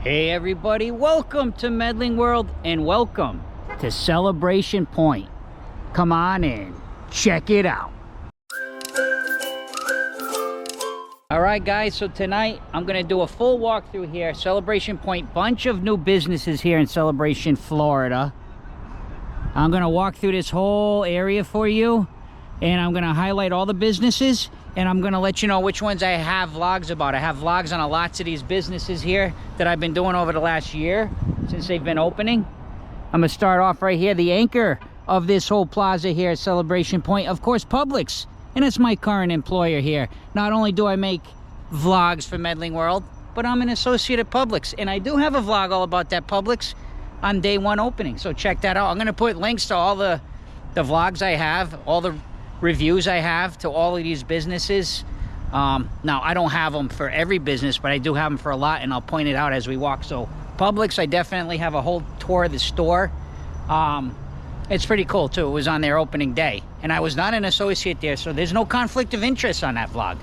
Hey everybody, welcome to Medling World and welcome to Celebration Pointe. Come on in, check it out. Alright guys, so tonight I'm going to do a full walkthrough here. Celebration Pointe, bunch of new businesses here in Celebration, Florida. I'm going to walk through this whole area for you and I'm going to highlight all the businesses and I'm going to let you know which ones I have vlogs about. I have vlogs on lots of these businesses here that I've been doing over the last year since they've been opening. I'm going to start off right here. The anchor of this whole plaza here at Celebration Pointe, of course, Publix. And it's my current employer here. Not only do I make vlogs for Medling World, but I'm an associate at Publix. And I do have a vlog all about that Publix on day one opening. So check that out. I'm going to put links to all the vlogs I have, all the reviews I have to all of these businesses. Now I don't have them for every business, but I do have them for a lot, and I'll point it out as we walk. So Publix, I definitely have a whole tour of the store. It's pretty cool too. It was on their opening day and I was not an associate there, so there's no conflict of interest on that vlog.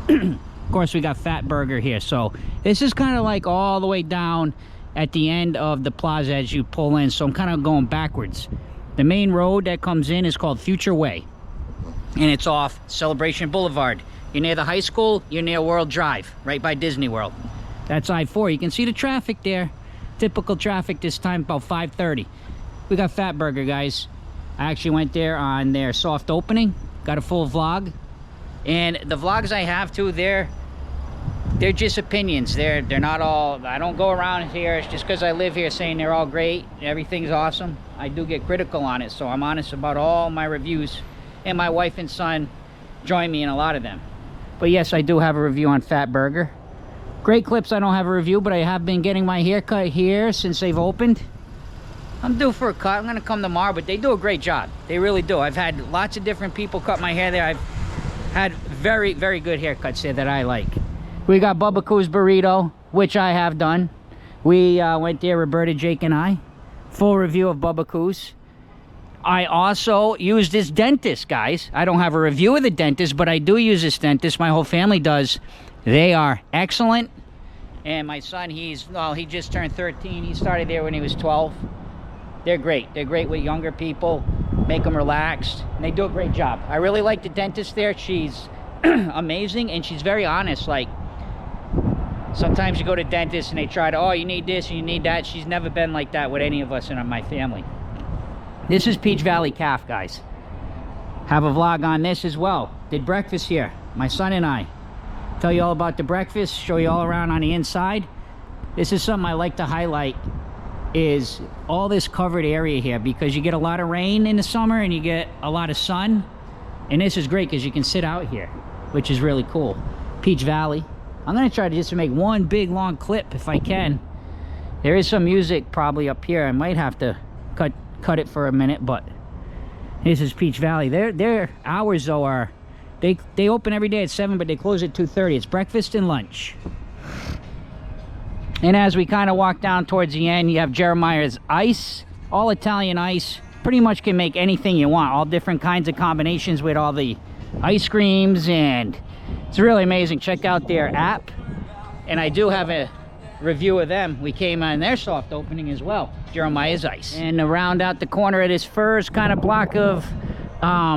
Of course, we got FatBurger here, so this is kind of like all the way down at the end of the plaza as you pull in, so I'm kind of going backwards. The main road that comes in is called Future Way, and it's off Celebration Boulevard. You're near the high school, you're near World Drive, right by Disney World. That's I-4. You can see the traffic there. Typical traffic this time, about 5:30. We got FatBurger, guys. I actually went there on their soft opening, got a full vlog. And the vlogs I have too, they're just opinions. They're not all, I don't go around here just because I live here saying they're all great, everything's awesome. I do get critical on it, so I'm honest about all my reviews. And my wife and son join me in a lot of them. But yes, I do have a review on FatBurger. Great Clips, I don't have a review, but I have been getting my hair cut here since they've opened. I'm due for a cut. I'm gonna come tomorrow, but they do a great job. They really do. I've had lots of different people cut my hair there. I've had very, very good haircuts there that I like. We got Bubba Coo's Burrito, which I have done. We went there, Roberta, Jake, and I. Full review of Bubba Coo's. I also use this dentist, guys. I don't have a review of the dentist, but I do use this dentist. My whole family does. They are excellent. And my son, he just turned 13. He started there when he was 12. They're great. They're great with younger people, make them relaxed, and they do a great job. I really like the dentist there. She's amazing, and she's very honest. Like, sometimes you go to dentists and they try to, oh, you need this and you need that. She's never been like that with any of us in my family. This is Peach Valley Calf, guys. Have a vlog on this as well. Did breakfast here, my son and I. Tell you all about the breakfast, show you all around on the inside. This is something I like to highlight, is all this covered area here, because you get a lot of rain in the summer and you get a lot of sun, and this is great because you can sit out here, which is really cool. Peach Valley. I'm going to try to just make one big long clip if I can. There is some music probably up here. I might have to cut it for a minute, but this is Peach Valley. Their hours though are, they open every day at 7, but they close at 2:30. It's breakfast and lunch. And as we kind of walk down towards the end, you have Jeremiah's Ice, all Italian ice. Pretty much can make anything you want, all different kinds of combinations with all the ice creams, and it's really amazing. Check out their app, and I do have a review of them. We came on their soft opening as well, Jeremiah's Ice. And to round out the corner of this first kind of block of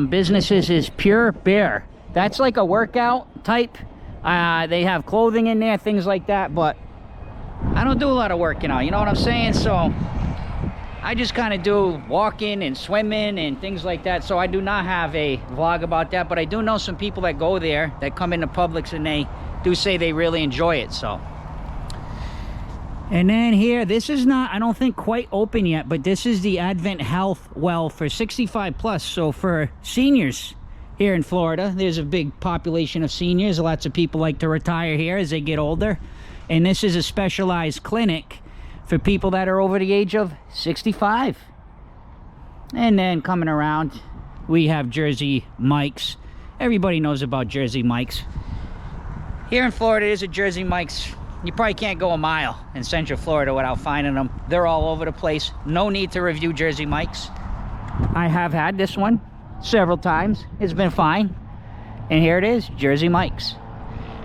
businesses is Pure Bear. That's like a workout type. They have clothing in there, things like that, but I don't do a lot of working out, you know what I'm saying? So I just kind of do walking and swimming and things like that. So I do not have a vlog about that, but I do know some people that go there, that come into Publix, and they do say they really enjoy it. So, and then here, this is not, I don't think, quite open yet, but this is the Advent Health Well for 65 plus. So for seniors here in Florida, there's a big population of seniors. Lots of people like to retire here as they get older. And this is a specialized clinic for people that are over the age of 65. And then coming around, we have Jersey Mike's. Everybody knows about Jersey Mike's. Here in Florida, there's a Jersey Mike's. You probably can't go a mile in Central Florida without finding them. They're all over the place. No need to review Jersey Mike's. I have had this one several times. It's been fine. And here it is, Jersey Mike's.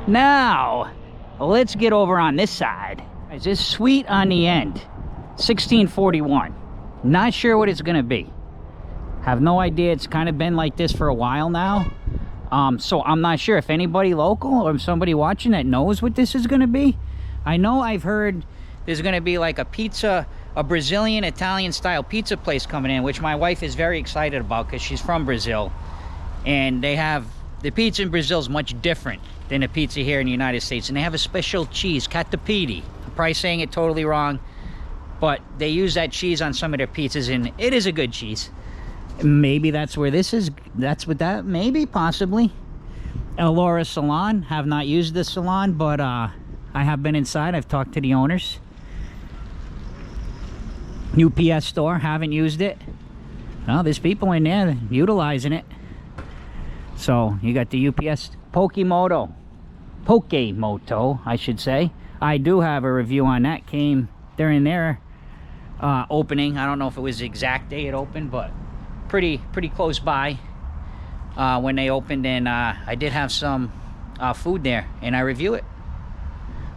Now, let's get over on this side. Guys, it's sweet on the end. 1641. Not sure what it's gonna be. Have no idea. It's kind of been like this for a while now. So I'm not sure if anybody local or somebody watching that knows what this is gonna be. I know I've heard there's gonna be like a pizza, a Brazilian Italian style pizza place coming in, which my wife is very excited about because she's from Brazil, and they have the pizza in Brazil is much different than the pizza here in the United States, and they have a special cheese, catupiry. I'm probably saying it totally wrong, but they use that cheese on some of their pizzas, and it is a good cheese. Maybe that's where this is. That's what that, maybe, possibly. Elora Salon. Have not used the salon, but I have been inside. I've talked to the owners. UPS store. Haven't used it. Well, there's people in there utilizing it. So you got the UPS Pokémoto, I should say. I do have a review on that. Came during their opening. I don't know if it was the exact day it opened, but pretty close by when they opened, and I did have some food there, and I review it.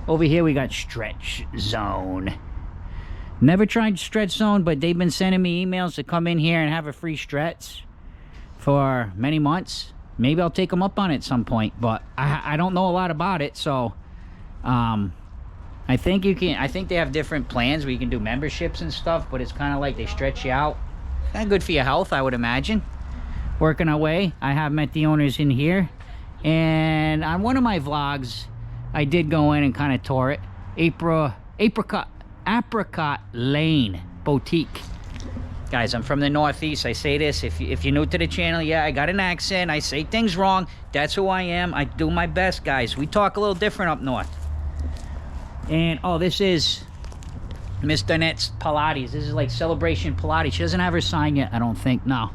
Over here we got Stretch Zone. Never tried Stretch Zone, but they've been sending me emails to come in here and have a free stretch for many months. Maybe I'll take them up on it at some point, but I don't know a lot about it. So I think you can, I think they have different plans where you can do memberships and stuff, but it's kind of like they stretch you out. Kind of good for your health, I would imagine. Working our way. I have met the owners in here, and on one of my vlogs I did go in and kind of tour it. Apricot Lane Boutique. Guys, I'm from the Northeast. I say this, if you're new to the channel, yeah, I got an accent. I say things wrong. That's who I am. I do my best, guys. We talk a little different up north. And, oh, this is Miss Donette's Pilates. This is like Celebration Pilates. She doesn't have her sign yet, I don't think. No.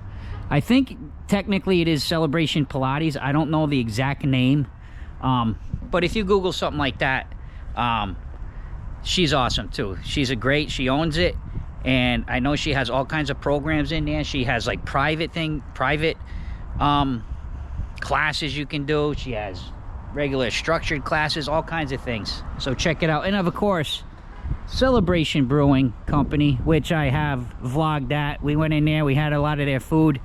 I think technically it is Celebration Pilates. I don't know the exact name. But if you Google something like that, she's awesome too. She owns it. And I know she has all kinds of programs in there. She has like private classes you can do. She has regular structured classes, all kinds of things. So check it out. And of course, Celebration Brewing Company, which I have vlogged at. We went in there, we had a lot of their food.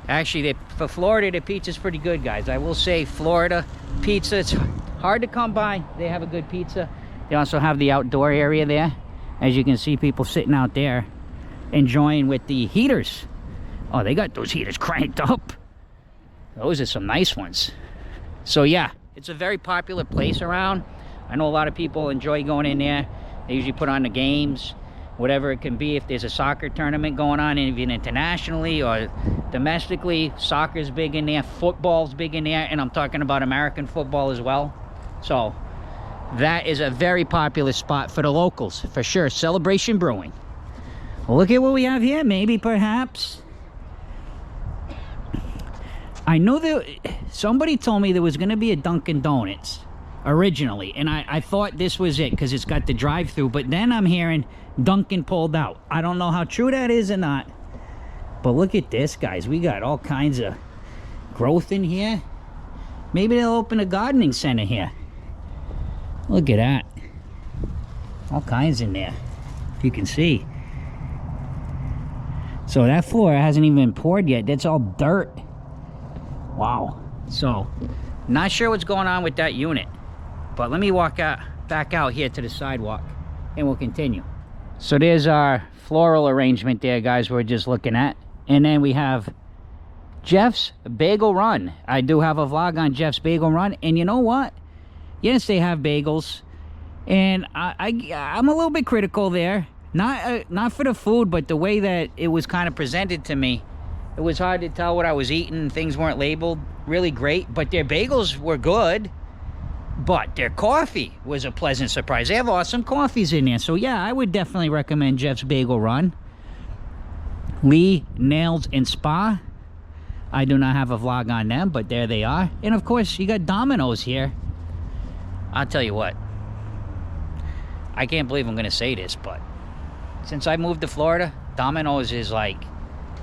Actually, for Florida, the pizza's pretty good, guys. I will say Florida pizza, it's hard to come by. They have a good pizza. They also have the outdoor area there. As you can see, people sitting out there enjoying with the heaters. Oh, they got those heaters cranked up. Those are some nice ones. So yeah, it's a very popular place around. I know a lot of people enjoy going in there. They usually put on the games, whatever it can be. If there's a soccer tournament going on, even internationally or domestically, soccer's big in there, football's big in there, and I'm talking about American football as well. So that is a very popular spot for the locals, for sure. Celebration Brewing. Well, look at what we have here. Maybe, perhaps. I know that somebody told me there was going to be a Dunkin' Donuts originally, and I thought this was it because it's got the drive-through, but then I'm hearing Dunkin' pulled out. I don't know how true that is or not, but look at this, guys. We got all kinds of growth in here. Maybe they'll open a gardening center here. Look at that. All kinds in there, if you can see. So that floor hasn't even been poured yet. That's all dirt. Wow. So not sure what's going on with that unit, but let me walk back out here to the sidewalk and we'll continue. So there's our floral arrangement there, guys, we're just looking at. And then we have Jeff's Bagel Run. I do have a vlog on Jeff's Bagel Run, and you know what? Yes, they have bagels, and I'm a little bit critical there. Not for the food, but the way that it was kind of presented to me. It was hard to tell what I was eating. Things weren't labeled really great, but their bagels were good. But their coffee was a pleasant surprise. They have awesome coffees in there. So yeah, I would definitely recommend Jeff's Bagel Run. Lee Nails and Spa. I do not have a vlog on them, but there they are. And of course, you got Domino's here. I'll tell you what, I can't believe I'm gonna say this, but since I moved to Florida, Domino's is like,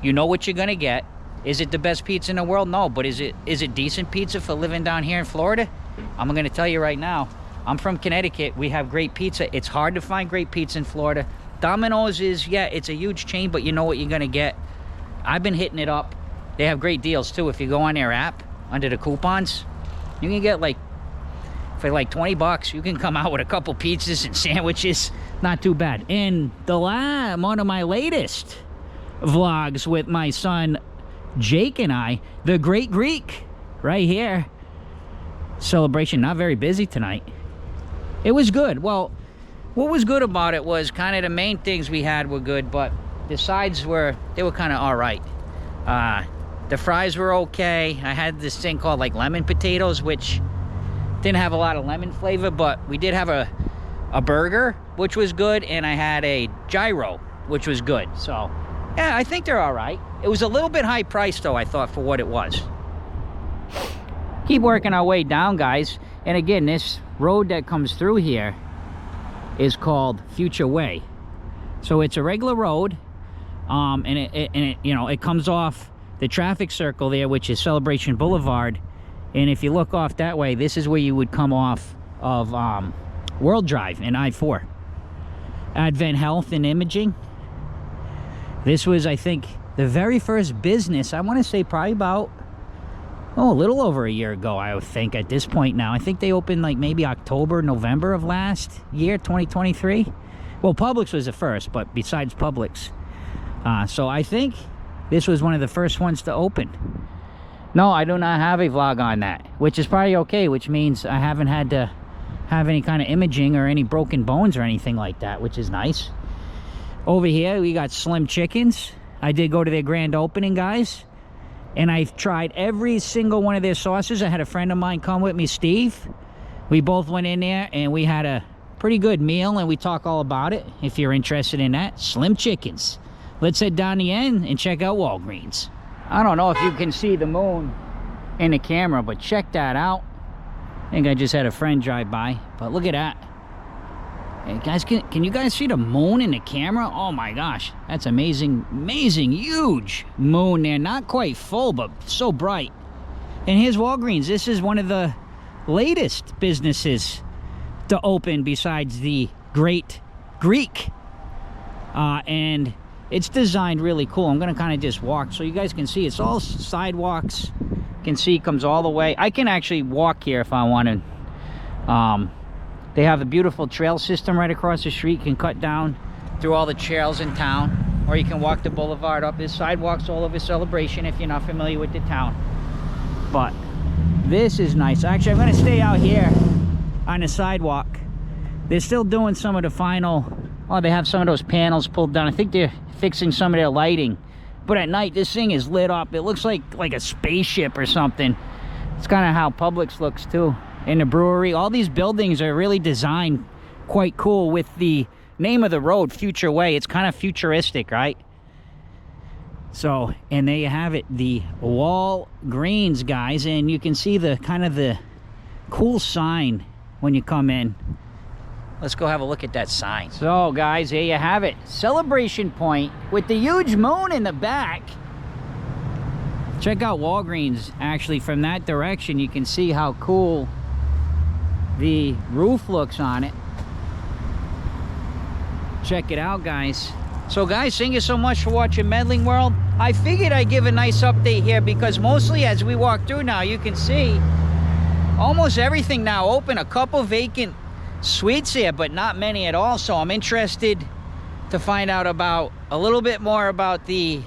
you know what you're gonna get. Is it the best pizza in the world? No, but is it decent pizza for living down here in Florida? I'm gonna tell you right now, I'm from Connecticut. We have great pizza. It's hard to find great pizza in Florida. Domino's is, yeah, it's a huge chain, but you know what you're gonna get. I've been hitting it up. They have great deals too. If you go on their app under the coupons, you can get like, for like 20 bucks, you can come out with a couple pizzas and sandwiches. Not too bad. And one of my latest vlogs with my son Jake and I, the Great Greek, right here. Celebration, not very busy tonight. It was good. Well, what was good about it was kind of the main things we had were good, but the sides were kind of all right. The fries were okay. I had this thing called like lemon potatoes, which didn't have a lot of lemon flavor, but we did have a burger, which was good, and I had a gyro, which was good. So yeah, I think they're all right. It was a little bit high priced though, I thought, for what it was. Keep working our way down, guys. And again, this road that comes through here is called Future Way. So it's a regular road, and it you know, it comes off the traffic circle there, which is Celebration Boulevard. And if you look off that way, this is where you would come off of World Drive and I-4. Advent Health and Imaging. This was, I think, the very first business, I want to say probably about, a little over a year ago, I would think, at this point now. I think they opened like maybe October, November of last year, 2023. Well, Publix was the first, but besides Publix. So I think this was one of the first ones to open. No, I do not have a vlog on that, which is probably okay, which means I haven't had to have any kind of imaging or any broken bones or anything like that, which is nice. Over here, we got Slim Chickens. I did go to their grand opening, guys. And I've tried every single one of their sauces. I had a friend of mine come with me, Steve. We both went in there and we had a pretty good meal, and we talk all about it if you're interested in that. Slim Chickens. Let's head down the end and check out Walgreens. I don't know if you can see the moon in the camera, but check that out. I think I just had a friend drive by, but look at that. Hey guys, can you guys see the moon in the camera? Oh my gosh, that's amazing, amazing, huge moon there. Not quite full, but so bright. And here's Walgreens. This is one of the latest businesses to open besides the Great Greek. And it's designed really cool. I'm gonna kind of just walk so you guys can see. It's all sidewalks. You can see it comes all the way. I can actually walk here if I want to. They have a beautiful trail system right across the street. You can cut down through all the trails in town, or you can walk the boulevard up. There's sidewalks all over Celebration if you're not familiar with the town. But this is nice. Actually, I'm gonna stay out here on the sidewalk. They're still doing some of the final, oh, they have some of those panels pulled down. I think they're fixing some of their lighting. But at night, this thing is lit up. It looks like a spaceship or something. It's kind of how Publix looks too. In the brewery, all these buildings are really designed quite cool with the name of the road, Future Way. It's kind of futuristic, right? So, and there you have it, the Walgreens, guys. And you can see the kind of the cool sign when you come in. Let's go have a look at that sign. So guys, here you have it, Celebration Pointe with the huge moon in the back. Check out Walgreens. Actually, from that direction you can see how cool the roof looks on it. Check it out, guys. So guys, thank you so much for watching Medling World. I figured I'd give a nice update here because mostly as we walk through now, you can see almost everything now open. A couple vacant suites here, but not many at all. So I'm interested to find out about a little bit more about the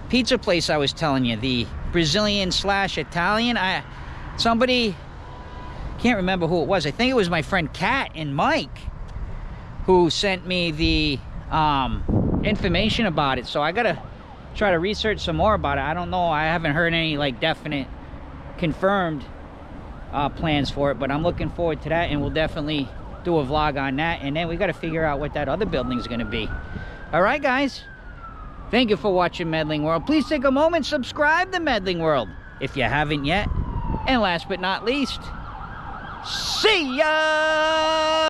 pizza place I was telling you, the Brazilian / Italian. Somebody, can't remember who it was. I think it was my friend Kat and Mike who sent me the information about it. So I gotta try to research some more about it. I don't know, I haven't heard any like definite confirmed plans for it, but I'm looking forward to that, and we'll definitely do a vlog on that. And then we got to figure out what that other building is going to be. All right, guys, thank you for watching Medling World. Please take a moment, subscribe to Medling World if you haven't yet. And last but not least, see ya.